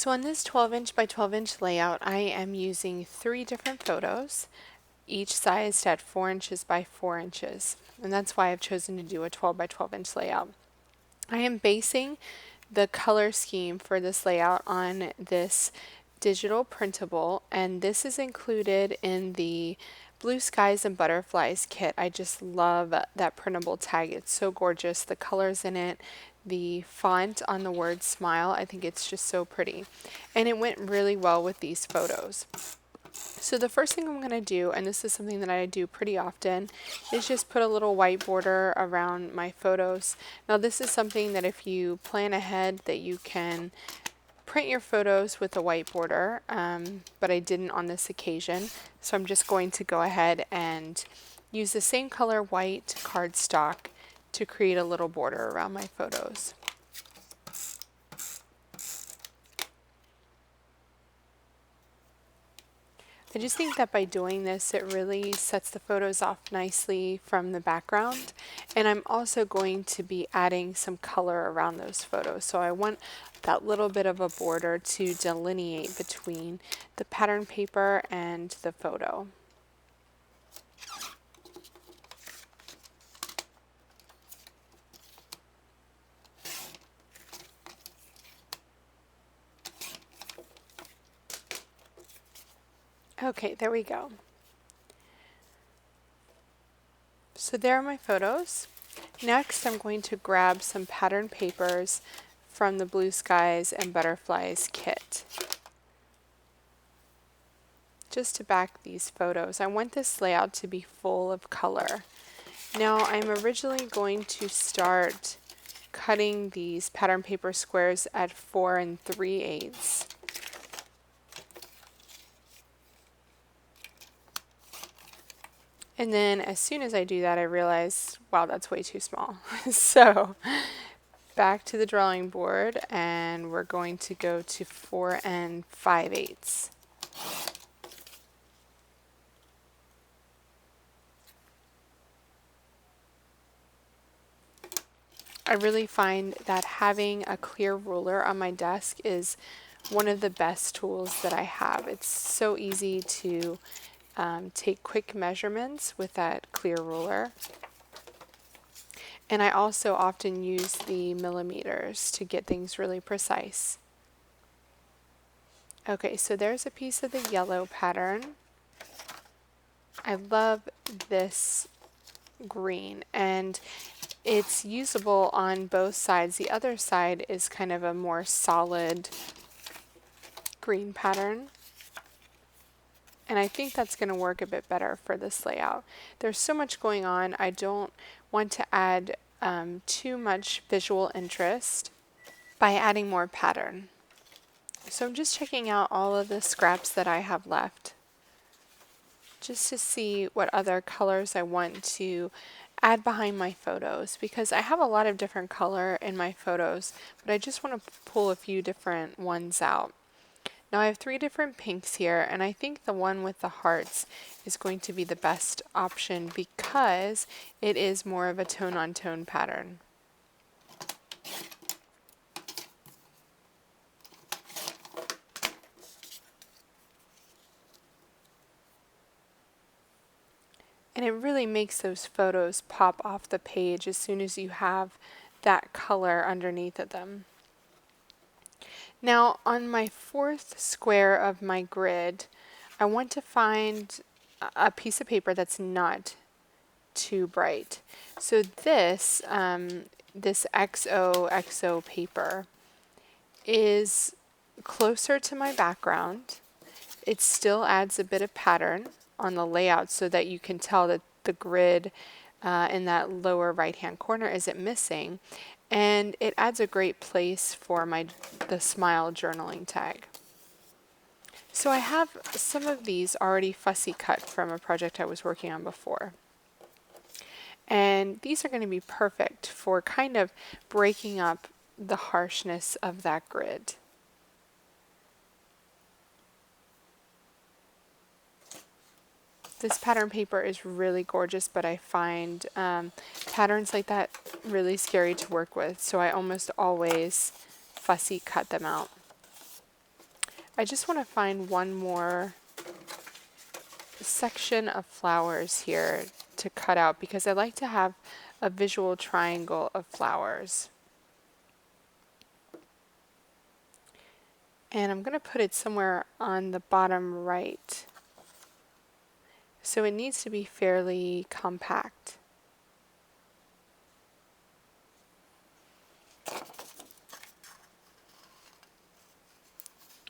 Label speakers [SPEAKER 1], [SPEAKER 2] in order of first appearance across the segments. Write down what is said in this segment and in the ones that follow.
[SPEAKER 1] So on this 12-inch by 12-inch layout, I am using 3 different photos, each sized at 4 inches by 4 inches. And that's why I've chosen to do a 12 by 12-inch layout. I am basing the color scheme for this layout on this digital printable, and this is included in the Blue Skies and Butterflies kit. I just love that printable tag. It's so gorgeous. The colors in it, the font on the word smile, I think it's just so pretty. And it went really well with these photos. So the first thing I'm going to do, and this is something that I do pretty often, is just put a little white border around my photos. Now this is something that if you plan ahead that you can print your photos with a white border, but I didn't on this occasion. So I'm just going to go ahead and use the same color white cardstock to create a little border around my photos. I just think that by doing this, it really sets the photos off nicely from the background. And I'm also going to be adding some color around those photos. So I want that little bit of a border to delineate between the pattern paper and the photo. Okay, there we go. So there are my photos. Next, I'm going to grab some pattern papers from the Blue Skies and Butterflies kit. Just to back these photos, I want this layout to be full of color. Now, I'm originally going to start cutting these pattern paper squares at 4 3/8. And then as soon as I do that, I realize, wow, that's way too small. So back to the drawing board, and we're going to go to 4 5/8. I really find that having a clear ruler on my desk is one of the best tools that I have. It's so easy to take quick measurements with that clear ruler. And I also often use the millimeters to get things really precise. Okay, so there's a piece of the yellow pattern. I love this green, and it's usable on both sides. The other side is kind of a more solid green pattern. And I think that's going to work a bit better for this layout. There's so much going on. I don't want to add too much visual interest by adding more pattern. So I'm just checking out all of the scraps that I have left, just to see what other colors I want to add behind my photos, because I have a lot of different color in my photos, but I just want to pull a few different ones out. Now I have 3 different pinks here, and I think the one with the hearts is going to be the best option because it is more of a tone-on-tone pattern. And it really makes those photos pop off the page as soon as you have that color underneath of them. Now on my 4th square of my grid, I want to find a piece of paper that's not too bright. So this XOXO paper is closer to my background. It still adds a bit of pattern on the layout so that you can tell that the grid in that lower right hand corner isn't missing, and it adds a great place for the smile journaling tag. So I have some of these already fussy cut from a project I was working on before, and these are going to be perfect for kind of breaking up the harshness of that grid. This pattern paper is really gorgeous, but I find patterns like that really scary to work with, so I almost always fussy cut them out. I just want to find one more section of flowers here to cut out because I like to have a visual triangle of flowers. And I'm going to put it somewhere on the bottom right. So it needs to be fairly compact.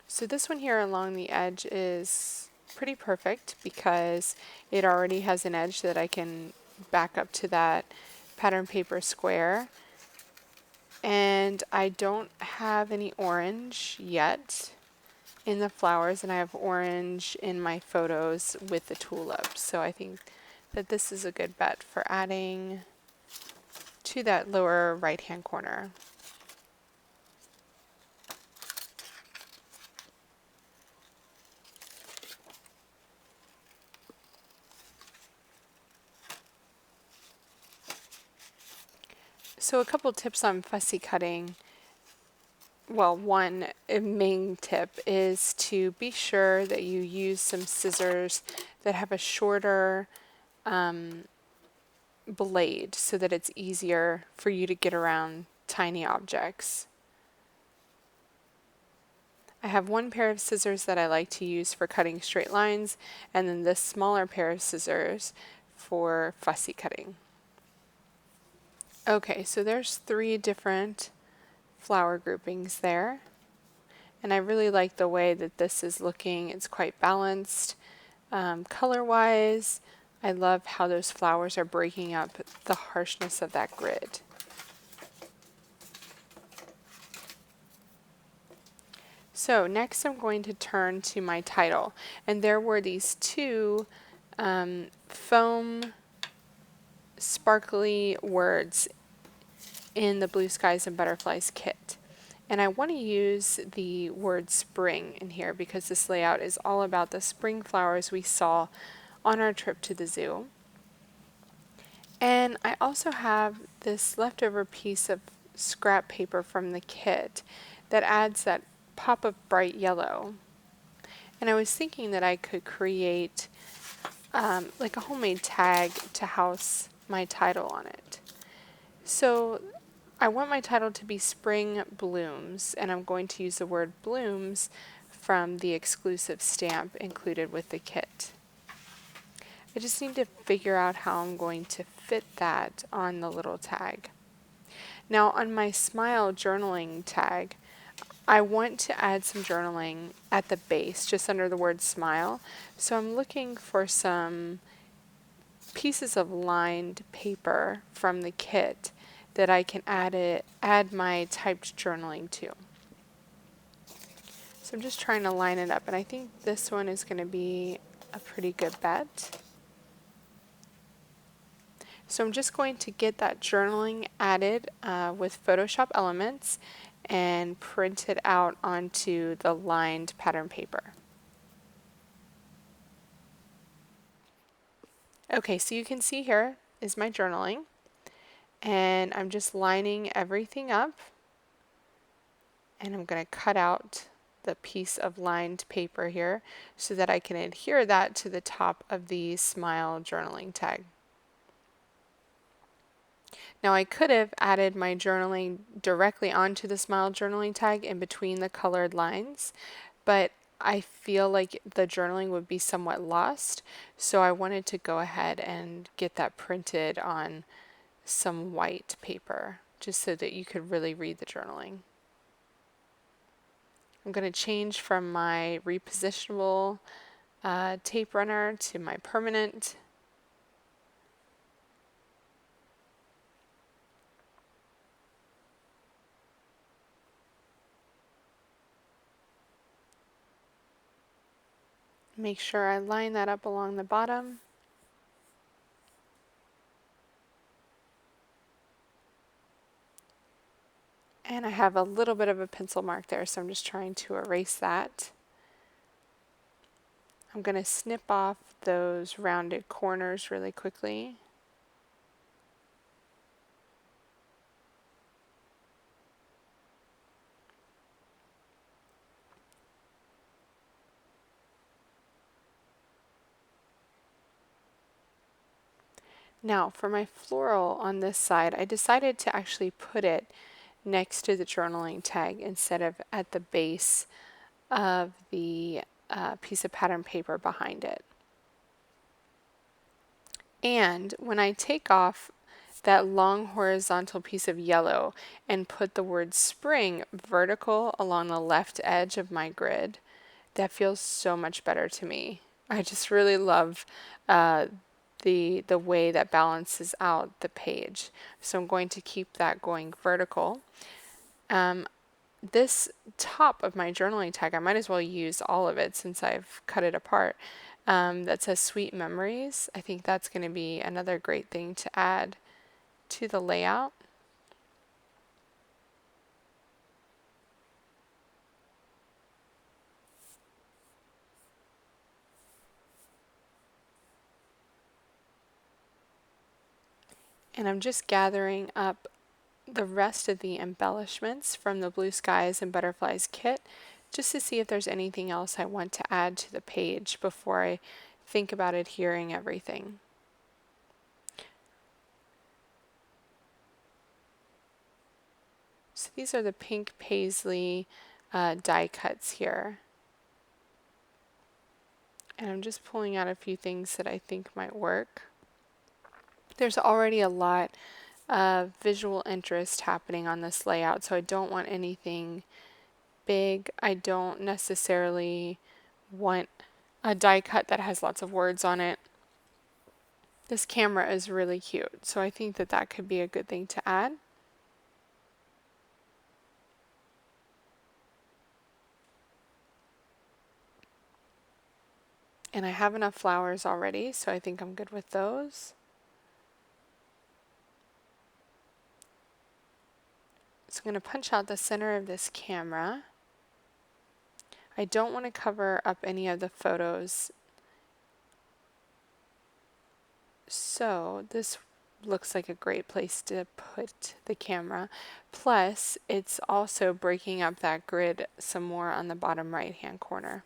[SPEAKER 1] So this one here along the edge is pretty perfect because it already has an edge that I can back up to that pattern paper square. And I don't have any orange yet in the flowers, and I have orange in my photos with the tulips. So I think that this is a good bet for adding to that lower right hand corner. So a couple tips on fussy cutting. Well, one main tip is to be sure that you use some scissors that have a shorter blade so that it's easier for you to get around tiny objects. I have one pair of scissors that I like to use for cutting straight lines, and then this smaller pair of scissors for fussy cutting. Okay, so there's 3 different flower groupings there. And I really like the way that this is looking. It's quite balanced. Color-wise, I love how those flowers are breaking up the harshness of that grid. So next I'm going to turn to my title. And there were these 2 foam sparkly words in the Blue Skies and Butterflies kit. And I want to use the word spring in here because this layout is all about the spring flowers we saw on our trip to the zoo. And I also have this leftover piece of scrap paper from the kit that adds that pop of bright yellow. And I was thinking that I could create like a homemade tag to house my title on it. So I want my title to be Spring Blooms, and I'm going to use the word blooms from the exclusive stamp included with the kit. I just need to figure out how I'm going to fit that on the little tag. Now on my Smile journaling tag, I want to add some journaling at the base, just under the word smile. So I'm looking for some pieces of lined paper from the kit that I can add my typed journaling to. So I'm just trying to line it up, and I think this one is going to be a pretty good bet. So I'm just going to get that journaling added with Photoshop Elements and print it out onto the lined pattern paper. Okay, so you can see here is my journaling, and I'm just lining everything up, and I'm going to cut out the piece of lined paper here so that I can adhere that to the top of the Smile journaling tag. Now I could have added my journaling directly onto the Smile journaling tag in between the colored lines, but I feel like the journaling would be somewhat lost, so I wanted to go ahead and get that printed on some white paper just so that you could really read the journaling. I'm going to change from my repositionable tape runner to my permanent. Make sure I line that up along the bottom. And I have a little bit of a pencil mark there, so I'm just trying to erase that. I'm going to snip off those rounded corners really quickly. Now for my floral on this side, I decided to actually put it next to the journaling tag instead of at the base of the piece of pattern paper behind it. And when I take off that long horizontal piece of yellow and put the word spring vertical along the left edge of my grid, that feels so much better to me. I just really love the way that balances out the page. So I'm going to keep that going vertical. This top of my journaling tag, I might as well use all of it since I've cut it apart. That says Sweet Memories. I think that's going to be another great thing to add to the layout. And I'm just gathering up the rest of the embellishments from the Blue Skies and Butterflies kit just to see if there's anything else I want to add to the page before I think about adhering everything. So these are the pink paisley die cuts here. And I'm just pulling out a few things that I think might work. There's already a lot of visual interest happening on this layout, so I don't want anything big. I don't necessarily want a die cut that has lots of words on it. This camera is really cute, so I think that that could be a good thing to add. And I have enough flowers already, so I think I'm good with those. So I'm going to punch out the center of this camera. I don't want to cover up any of the photos, so this looks like a great place to put the camera. Plus, it's also breaking up that grid some more on the bottom right hand corner.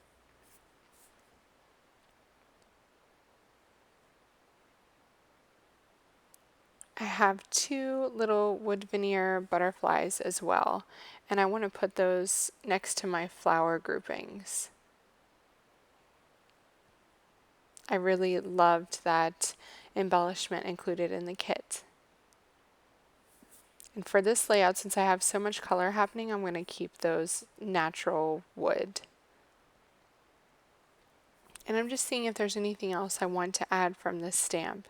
[SPEAKER 1] I have two little wood veneer butterflies as well, and I want to put those next to my flower groupings. I really loved that embellishment included in the kit. And for this layout, since I have so much color happening, I'm going to keep those natural wood. And I'm just seeing if there's anything else I want to add from this stamp.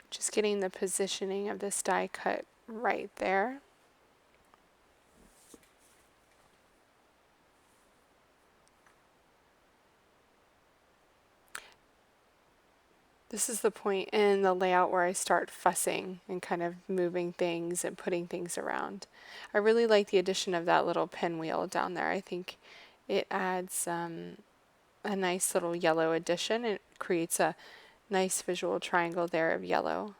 [SPEAKER 1] Just getting the positioning of this die cut right there. This is the point in the layout where I start fussing and kind of moving things and putting things around. I really like the addition of that little pinwheel down there. I think it adds a nice little yellow addition. It creates a nice visual triangle there of yellow.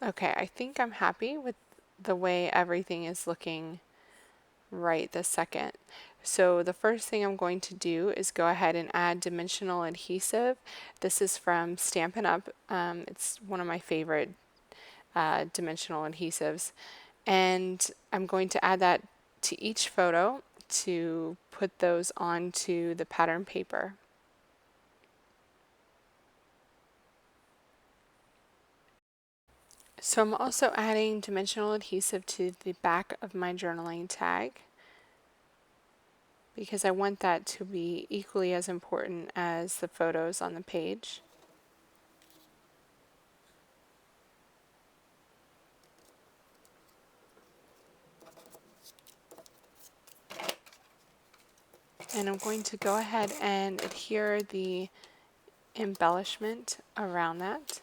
[SPEAKER 1] Okay, I think I'm happy with the way everything is looking right this second. So the first thing I'm going to do is go ahead and add dimensional adhesive. This is from Stampin' Up. It's one of my favorite dimensional adhesives. And I'm going to add that to each photo to put those onto the pattern paper. So I'm also adding dimensional adhesive to the back of my journaling tag, because I want that to be equally as important as the photos on the page. And I'm going to go ahead and adhere the embellishment around that.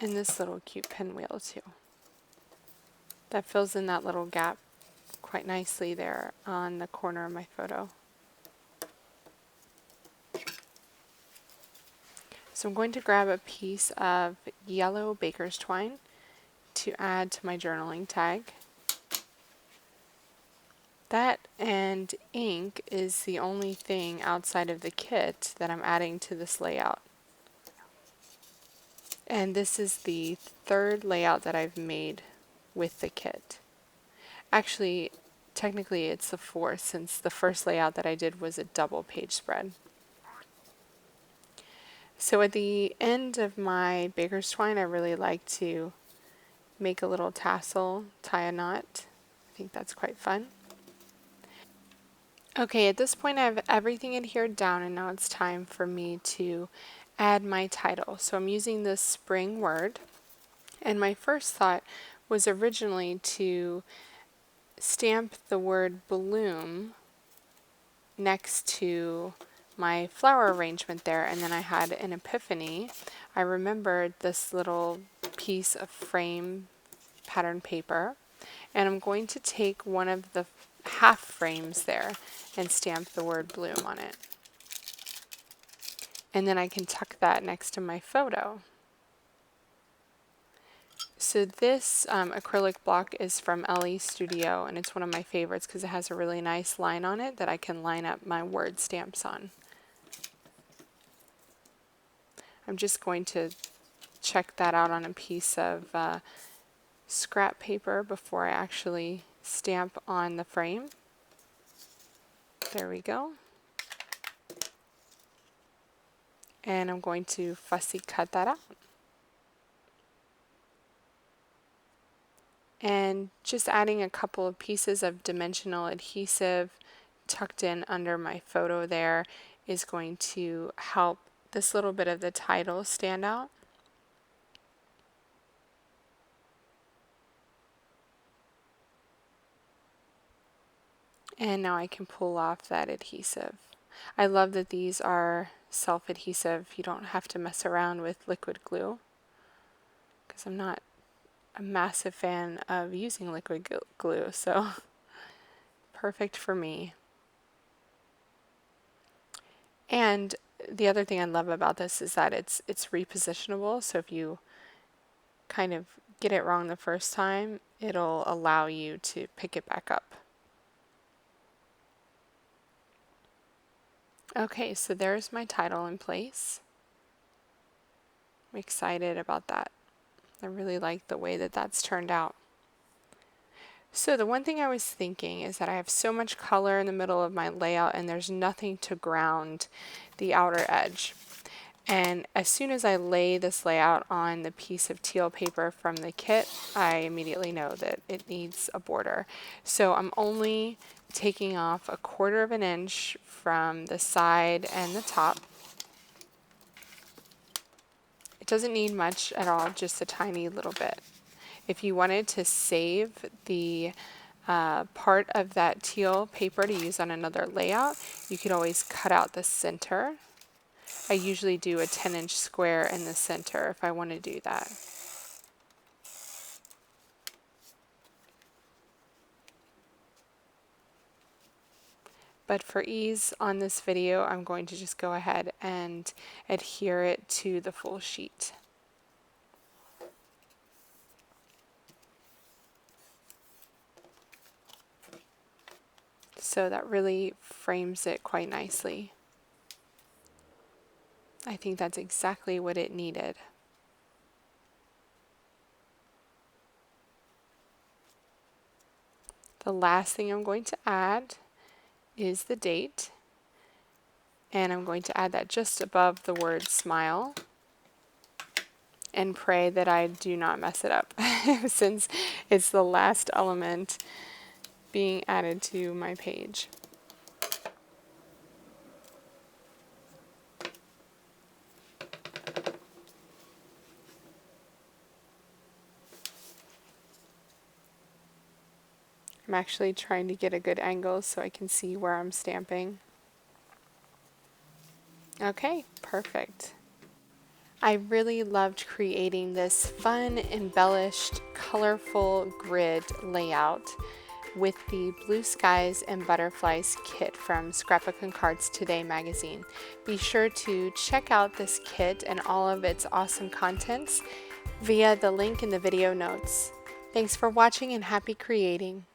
[SPEAKER 1] And this little cute pinwheel too. That fills in that little gap quite nicely there on the corner of my photo. So I'm going to grab a piece of yellow baker's twine to add to my journaling tag. That and ink is the only thing outside of the kit that I'm adding to this layout. And this is the third layout that I've made with the kit. Actually, technically it's the fourth, since the first layout that I did was a double page spread. So at the end of my baker's twine, I really like to make a little tassel, tie a knot. I think that's quite fun. Okay, at this point I have everything adhered down, and now it's time for me to add my title. So I'm using this spring word, and my first thought was originally to stamp the word bloom next to my flower arrangement there, and then I had an epiphany. I remembered this little piece of frame pattern paper, and I'm going to take one of the half frames there and stamp the word bloom on it. And then I can tuck that next to my photo. So this acrylic block is from LE Studio, and it's one of my favorites because it has a really nice line on it that I can line up my word stamps on. I'm just going to check that out on a piece of scrap paper before I actually stamp on the frame. There we go. And I'm going to fussy cut that out. And just adding a couple of pieces of dimensional adhesive tucked in under my photo there is going to help this little bit of the title stand out. And now I can pull off that adhesive. I love that these are self-adhesive. You don't have to mess around with liquid glue, because I'm not a massive fan of using liquid glue, so perfect for me. And the other thing I love about this is that it's repositionable, so if you kind of get it wrong the first time, it'll allow you to pick it back up. Okay, so there's my title in place. I'm excited about that. I really like the way that that's turned out. So the one thing I was thinking is that I have so much color in the middle of my layout and there's nothing to ground the outer edge. And as soon as I lay this layout on the piece of teal paper from the kit, I immediately know that it needs a border. So I'm only taking off 1/4 of an inch from the side and the top. It doesn't need much at all, just a tiny little bit. If you wanted to save the part of that teal paper to use on another layout, you could always cut out the center. I usually do a 10-inch square in the center if I want to do that. But for ease on this video, I'm going to just go ahead and adhere it to the full sheet. So that really frames it quite nicely. I think that's exactly what it needed. The last thing I'm going to add is the date, and I'm going to add that just above the word smile and pray that I do not mess it up since it's the last element being added to my page. I'm actually trying to get a good angle so I can see where I'm stamping. Okay, perfect. I really loved creating this fun, embellished, colorful grid layout with the Blue Skies and Butterflies kit from Scrapbook and Cards Today magazine. Be sure to check out this kit and all of its awesome contents via the link in the video notes. Thanks for watching and happy creating!